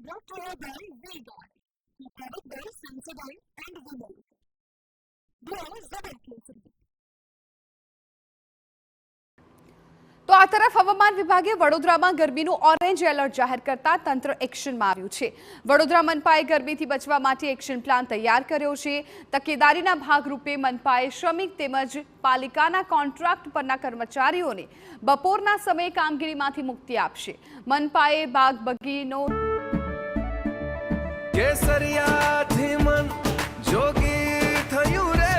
brought to you by V-Guard, the product by Sensodyne and Women. Blue Zebra. તો આ તરફ હવામાન વિભાગે વડોદરામાં ગરમીનું ઓરેન્જ એલર્ટ જાહેર કરતા તંત્ર એક્શનમાં આવ્યું છે. વડોદરા મનપાએ ગરમીથી બચવા માટે એક્શન પ્લાન તૈયાર કર્યો છે. તકેદારીના ભાગરૂપે મનપાએ શ્રમિક તેમજ પાલિકાના કોન્ટ્રાક્ટ પરના કર્મચારીઓને બપોરના સમયે કામગીરીમાંથી મુક્તિ આપશે. મનપાએ બાગ બગીનો કેસરિયાથી મન જોગી થયું રે,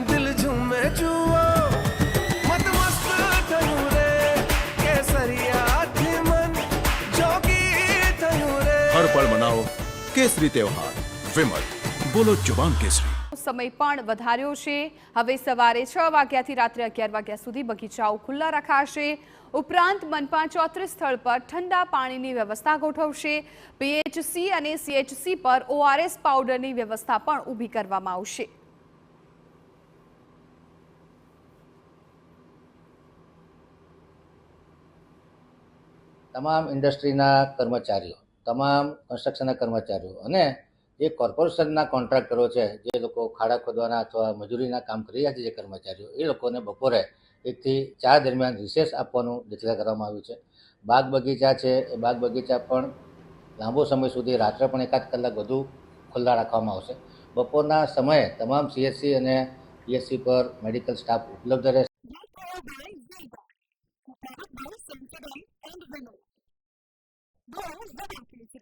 દિલ ઝૂમે જુઓ મત મસ્ત થયું રે, કેસરિયાથી મન જોગી થયું રે. હર પળ મનાવો કેસરી તહેવાર. વિમલ, બોલો જુબાન કેસરી. સમય પણ વધાર્યો છે. હવે સવારે 6 વાગ્યાથી રાત્રે 11 વાગ્યા સુધી બગીચાઓ ખુલ્લા રખાશે. ઉપરાંત મનપા 34 સ્થળ પર ઠંડા પાણીની વ્યવસ્થા ગોઠવશે. પીએચસી અને સીએચસી પર ઓઆરએસ પાવડરની વ્યવસ્થા પણ ઊભી કરવામાં આવશે. તમામ ઇન્ડસ્ટ્રીના કર્મચારીઓ, તમામ કન્સ્ટ્રક્શનના કર્મચારીઓ અને જે કોર્પોરેશનના કોન્ટ્રાક્ટરો છે, જે લોકો ખાડા ખોદવાના અથવા મજૂરીના કામ કરી રહ્યા છે, જે કર્મચારીઓ, એ લોકોને બપોરે 1 થી 4 દરમિયાન રિસેસ આપવાનું ડિક્લેર કરવામાં આવ્યું છે. બાગ બગીચા છે, એ બાગ બગીચા પણ લાંબો સમય સુધી રાત્રે પણ 1 કલાક વધુ ખુલ્લા રાખવામાં આવશે. બપોરના સમયે તમામ સીએચસી અને પીએચસી પર મેડિકલ સ્ટાફ ઉપલબ્ધ રહેશે. Brought to you by V-Guard, the product by Sensodyne and Women. Blue Zebra.